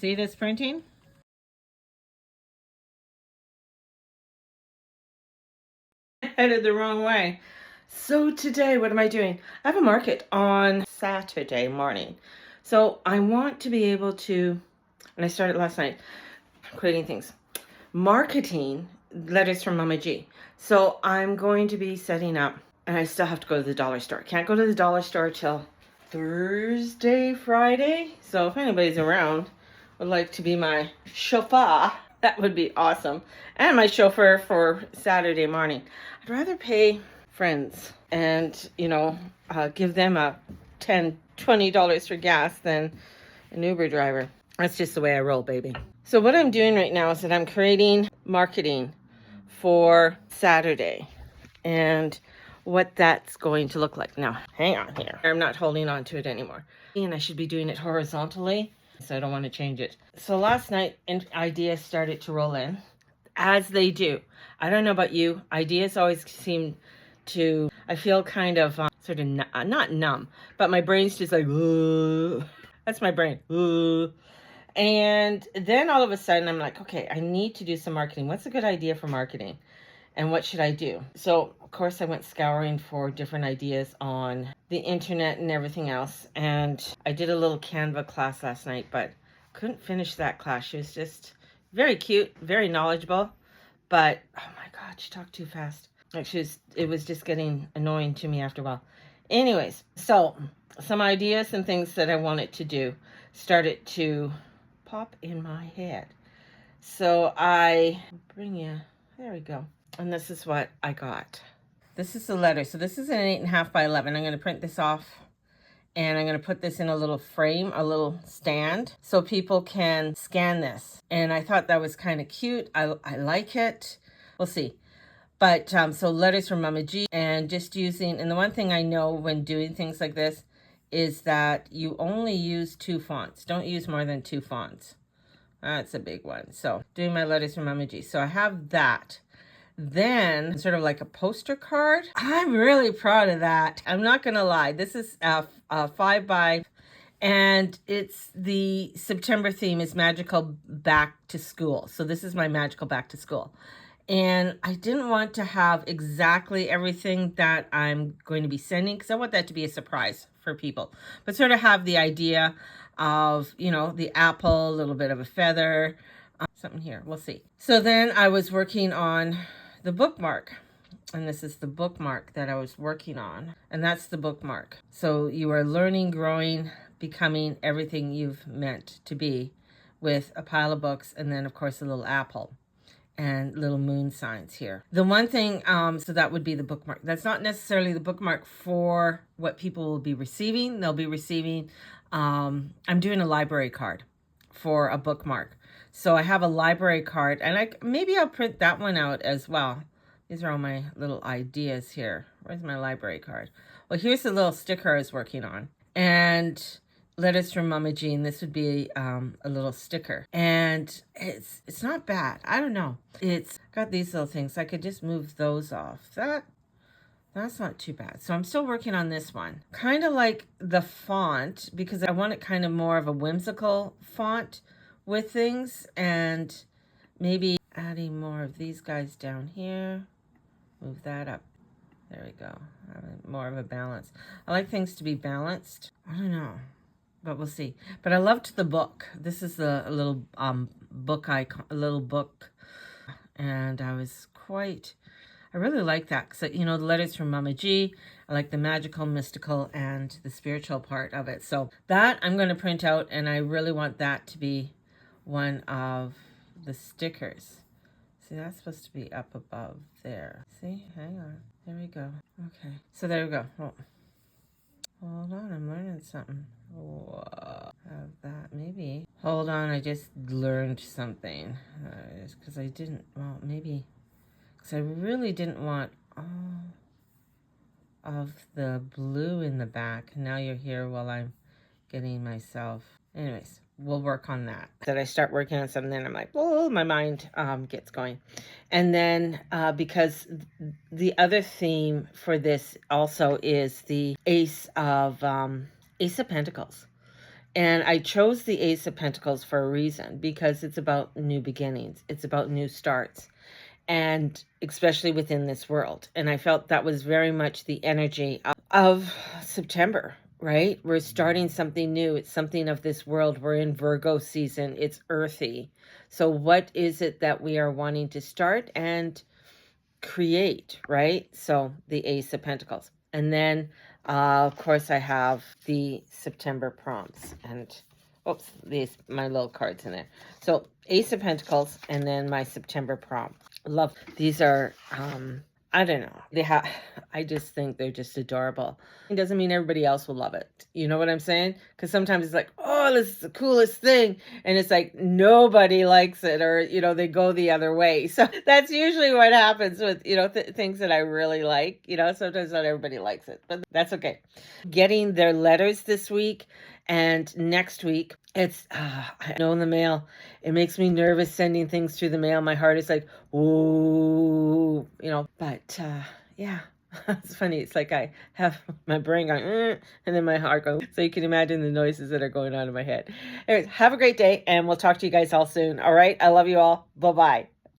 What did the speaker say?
See this printing? Headed the wrong way. So today, what am I doing? I have a market on Saturday morning. So I want to be able to, and I started last night, creating things. Marketing letters from Mama G. So I'm going to be setting up, and I still have to go to the dollar store. Can't go to the dollar store till Thursday, Friday. So if anybody's around, would like to be my chauffeur, that would be awesome. And my chauffeur for Saturday morning. I'd rather pay friends and, give them a $10, $20 for gas than an Uber driver. That's just the way I roll, baby. So what I'm doing right now is that I'm creating marketing for Saturday and what that's going to look like. Now, hang on here. I'm not holding on to it anymore. And I should be doing it horizontally, so I don't want to change it. So last night, ideas started to roll in, as they do. I don't know about you. Ideas always seem to, I feel kind of sort of, not numb, but my brain's just like, ugh. That's my brain. Ugh. And then all of a sudden I'm like, okay, I need to do some marketing. What's a good idea for marketing? And what should I do? So, of course, I went scouring for different ideas on the internet and everything else. And I did a little Canva class last night, but couldn't finish that class. She was just very cute, very knowledgeable. But, oh my God, she talked too fast. Like it was just getting annoying to me after a while. Anyways, so some ideas and things that I wanted to do started to pop in my head. So I bring you, there we go. And this is what I got. This is the letter. So this is an 8.5 by 11. I'm going to print this off and I'm going to put this in a little frame, a little stand, so people can scan this. And I thought that was kind of cute. I like it. We'll see. But so letters from Mama G, and just using, and the one thing I know when doing things like this is that you only use 2 fonts. Don't use more than 2 fonts. That's a big one. So doing my letters from Mama G. So I have that. Then sort of like a poster card. I'm really proud of that. I'm not going to lie. This is a 5 by, and it's the September theme is magical back to school. So this is my magical back to school. And I didn't want to have exactly everything that I'm going to be sending because I want that to be a surprise for people. But sort of have the idea of, the apple, a little bit of a feather, something here. We'll see. So then I was working on the bookmark. And this is the bookmark that I was working on. And that's the bookmark. So you are learning, growing, becoming everything you've meant to be with a pile of books. And then, of course, a little apple and little moon signs here. The one thing, so that would be the bookmark. That's not necessarily the bookmark for what people will be receiving. They'll be receiving, I'm doing a library card for a bookmark. So I have a library card, and maybe I'll print that one out as well. These are all my little ideas here. Where's my library card? Well, here's the little sticker I was working on. And letters from Mama G, and this would be a little sticker. And it's not bad. I don't know. It's got these little things. I could just move those off. That's not too bad. So I'm still working on this one. Kind of like the font, because I want it kind of more of a whimsical font with things, and maybe adding more of these guys down here. Move that up. There we go. More of a balance. I like things to be balanced. I don't know, but we'll see. But I loved the book. This is a little book icon, a little book, and I really like that. So, the letters from Mama G, I like the magical, mystical, and the spiritual part of it. So that I'm going to print out, and I really want that to be one of the stickers. See, that's supposed to be up above there. See, hang on. There we go. Okay, so there we go. Oh. Hold on, I'm learning something. Whoa. Have that, maybe. Hold on, I just learned something. Because I didn't, well, maybe. Because I really didn't want all of the blue in the back. Now you're here while I'm getting myself. Anyways, we'll work on that. That I start working on something, then I'm like, oh, my mind gets going. And then because the other theme for this also is the Ace of Pentacles. And I chose the Ace of Pentacles for a reason, because it's about new beginnings. It's about new starts, and especially within this world. And I felt that was very much the energy of September, right? We're starting something new. It's something of this world. We're in Virgo season. It's earthy. So what is it that we are wanting to start and create, right? So the Ace of Pentacles. And then, of course, I have the September prompts. And, oops, these, my little cards in there. So Ace of Pentacles, and then my September prompt. Love. These are, I don't know. I just think they're just adorable. It doesn't mean everybody else will love it. You know what I'm saying? Because sometimes it's like, oh, this is the coolest thing. And it's like, nobody likes it, or, they go the other way. So that's usually what happens with, things that I really like. Sometimes not everybody likes it, but that's okay. Getting their letters this week and next week. It's, I know in the mail, it makes me nervous sending things through the mail. My heart is like, ooh, but yeah, it's funny. It's like I have my brain going, and then my heart going. So you can imagine the noises that are going on in my head. Anyways, have a great day, and we'll talk to you guys all soon. All right. I love you all. Bye-bye.